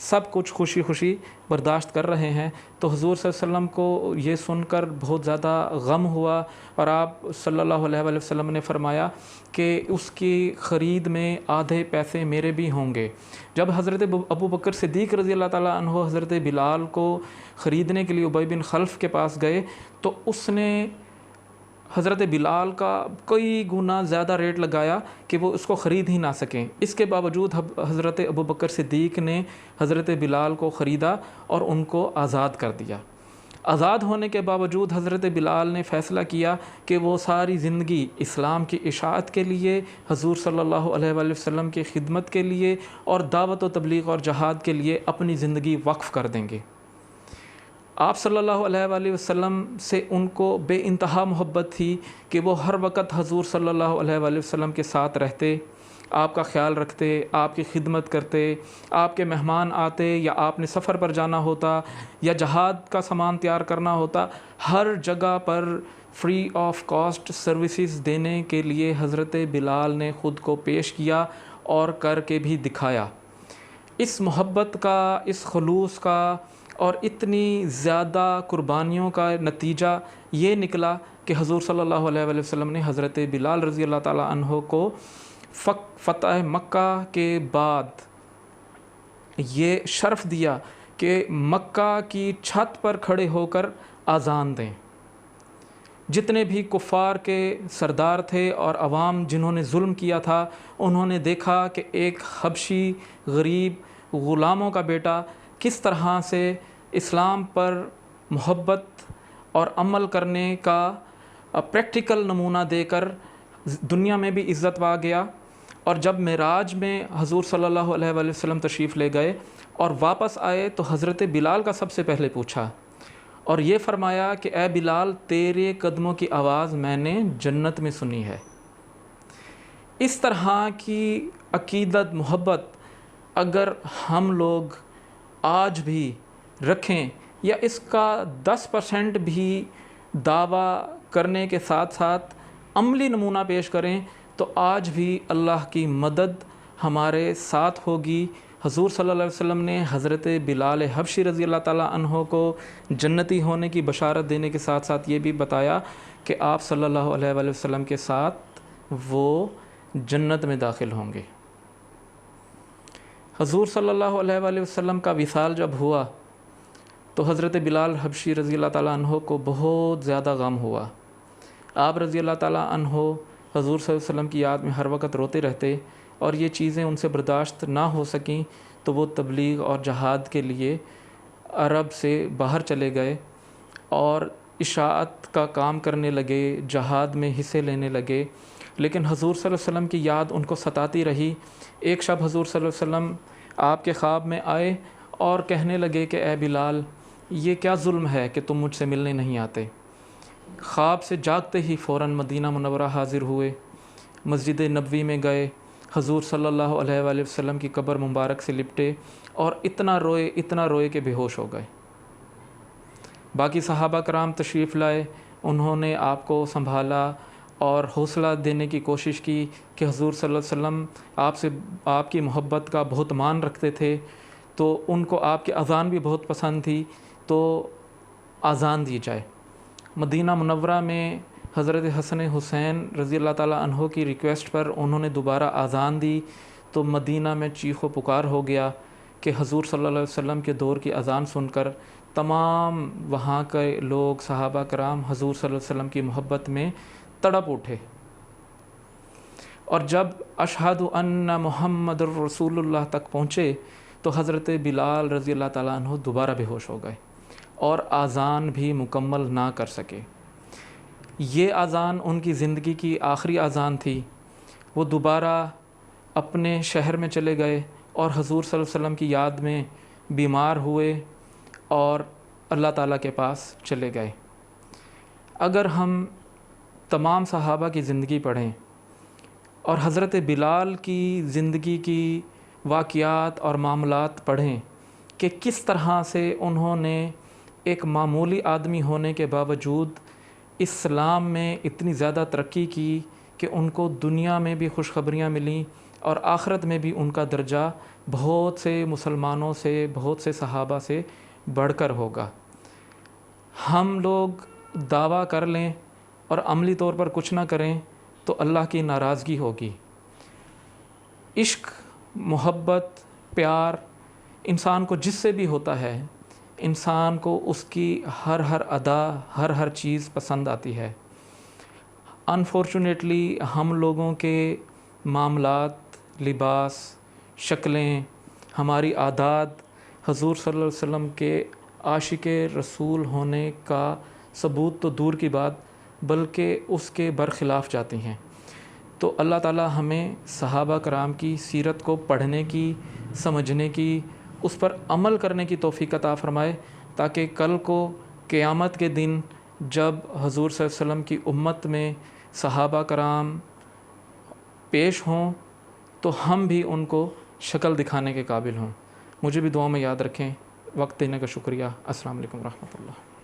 سب کچھ خوشی خوشی برداشت کر رہے ہیں۔ تو حضور صلی اللہ علیہ وسلم کو یہ سن کر بہت زیادہ غم ہوا، اور آپ صلی اللہ علیہ وآلہ وسلم نے فرمایا کہ اس کی خرید میں آدھے پیسے میرے بھی ہوں گے۔ جب حضرت ابو بکر صدیق رضی اللہ تعالیٰ عنہ حضرت بلال کو خریدنے کے لیے ابی بن خلف کے پاس گئے تو اس نے حضرت بلال کا کئی گنا زیادہ ریٹ لگایا کہ وہ اس کو خرید ہی نہ سکیں۔ اس کے باوجود حضرت ابو بکر صدیق نے حضرت بلال کو خریدا اور ان کو آزاد کر دیا۔ آزاد ہونے کے باوجود حضرت بلال نے فیصلہ کیا کہ وہ ساری زندگی اسلام کی اشاعت کے لیے، حضور صلی اللہ علیہ وآلہ وسلم کی خدمت کے لیے اور دعوت و تبلیغ اور جہاد کے لیے اپنی زندگی وقف کر دیں گے۔ آپ صلی اللہ علیہ وآلہ وسلم سے ان کو بے انتہا محبت تھی کہ وہ ہر وقت حضور صلی اللہ علیہ وآلہ وسلم کے ساتھ رہتے، آپ کا خیال رکھتے، آپ کی خدمت کرتے، آپ کے مہمان آتے یا آپ نے سفر پر جانا ہوتا یا جہاد کا سامان تیار کرنا ہوتا، ہر جگہ پر فری آف کاسٹ سروسز دینے کے لیے حضرت بلال نے خود کو پیش کیا اور کر کے بھی دکھایا۔ اس محبت کا، اس خلوص کا اور اتنی زیادہ قربانیوں کا نتیجہ یہ نکلا کہ حضور صلی اللہ علیہ وآلہ وسلم نے حضرت بلال رضی اللہ تعالیٰ عنہ کو فتح مکہ کے بعد یہ شرف دیا کہ مکہ کی چھت پر کھڑے ہو کر اذان دیں۔ جتنے بھی کفار کے سردار تھے اور عوام جنہوں نے ظلم کیا تھا، انہوں نے دیکھا کہ ایک حبشی غریب غلاموں کا بیٹا کس طرح سے اسلام پر محبت اور عمل کرنے کا پریکٹیکل نمونہ دے کر دنیا میں بھی عزت پا گیا۔ اور جب معراج میں حضور صلی اللہ علیہ وآلہ وسلم تشریف لے گئے اور واپس آئے تو حضرت بلال کا سب سے پہلے پوچھا اور یہ فرمایا کہ اے بلال، تیرے قدموں کی آواز میں نے جنت میں سنی ہے۔ اس طرح کی عقیدت، محبت اگر ہم لوگ آج بھی رکھیں یا اس کا 10% بھی دعویٰ کرنے کے ساتھ ساتھ عملی نمونہ پیش کریں تو آج بھی اللہ کی مدد ہمارے ساتھ ہوگی۔ حضور صلی اللہ علیہ وسلم نے حضرت بلال حبشی رضی اللہ تعالیٰ عنہ کو جنتی ہونے کی بشارت دینے کے ساتھ ساتھ یہ بھی بتایا کہ آپ صلی اللہ علیہ وآلہ وسلم کے ساتھ وہ جنت میں داخل ہوں گے۔ حضور صلی اللہ علیہ وآلہ وسلم کا وصال جب ہوا تو حضرت بلال حبشی رضی اللہ تعالیٰ عنہ کو بہت زیادہ غم ہوا۔ آپ رضی اللہ تعالیٰ عنہ حضور صلی اللہ علیہ وسلم کی یاد میں ہر وقت روتے رہتے، اور یہ چیزیں ان سے برداشت نہ ہو سکیں تو وہ تبلیغ اور جہاد کے لیے عرب سے باہر چلے گئے اور اشاعت کا کام کرنے لگے، جہاد میں حصے لینے لگے۔ لیکن حضور صلی اللہ علیہ وسلم کی یاد ان کو ستاتی رہی۔ ایک شب حضور صلی اللہ علیہ وسلم آپ کے خواب میں آئے اور کہنے لگے کہ اے بلال، یہ کیا ظلم ہے کہ تم مجھ سے ملنے نہیں آتے؟ خواب سے جاگتے ہی فوراً مدینہ منورہ حاضر ہوئے، مسجد نبوی میں گئے، حضور صلی اللہ علیہ وآلہ وسلم کی قبر مبارک سے لپٹے اور اتنا روئے کہ بے ہوش ہو گئے۔ باقی صحابہ کرام تشریف لائے، انہوں نے آپ کو سنبھالا اور حوصلہ دینے کی کوشش کی کہ حضور صلی اللہ علیہ وسلم آپ کی محبت کا بہت مان رکھتے تھے، تو ان کو آپ کی اذان بھی بہت پسند تھی، تو اذان دی جائے۔ مدینہ منورہ میں حضرت حسن حسین رضی اللہ تعالیٰ عنہ کی ریکویسٹ پر انہوں نے دوبارہ اذان دی تو مدینہ میں چیخ و پکار ہو گیا کہ حضور صلی اللہ علیہ وسلم کے دور کی اذان سن کر تمام وہاں کے لوگ، صحابہ کرام حضور صلی اللہ علیہ وسلم کی محبت میں تڑپ اٹھے۔ اور جب اشہد ان محمد الرسول اللہ تک پہنچے تو حضرت بلال رضی اللہ تعالیٰ عنہ دوبارہ بے ہوش ہو گئے اور اذان بھی مکمل نہ کر سکے۔ یہ اذان ان کی زندگی کی آخری اذان تھی۔ وہ دوبارہ اپنے شہر میں چلے گئے اور حضور صلی اللہ علیہ وسلم کی یاد میں بیمار ہوئے اور اللہ تعالیٰ کے پاس چلے گئے۔ اگر ہم تمام صحابہ کی زندگی پڑھیں اور حضرت بلال کی زندگی کی واقعات اور معاملات پڑھیں کہ کس طرح سے انہوں نے ایک معمولی آدمی ہونے کے باوجود اسلام میں اتنی زیادہ ترقی کی کہ ان کو دنیا میں بھی خوشخبریاں ملیں، اور آخرت میں بھی ان کا درجہ بہت سے مسلمانوں سے، بہت سے صحابہ سے بڑھ کر ہوگا۔ ہم لوگ دعویٰ کر لیں اور عملی طور پر کچھ نہ کریں تو اللہ کی ناراضگی ہوگی۔ عشق، محبت، پیار انسان کو جس سے بھی ہوتا ہے، انسان کو اس کی ہر ادا، ہر چیز پسند آتی ہے۔ انفارچونیٹلی ہم لوگوں کے معاملات، لباس، شکلیں، ہماری عادات حضور صلی اللہ علیہ وسلم کے عاشق رسول ہونے کا ثبوت تو دور کی بات بلکہ اس کے برخلاف جاتی ہیں۔ تو اللہ تعالی ہمیں صحابہ کرام کی سیرت کو پڑھنے کی، سمجھنے کی، اس پر عمل کرنے کی توفیق عطا فرمائے، تاکہ کل کو قیامت کے دن جب حضور صلی اللہ علیہ وسلم کی امت میں صحابہ کرام پیش ہوں تو ہم بھی ان کو شکل دکھانے کے قابل ہوں۔ مجھے بھی دعاؤں میں یاد رکھیں۔ وقت دینے کا شکریہ۔ السلام علیکم ورحمۃ اللہ۔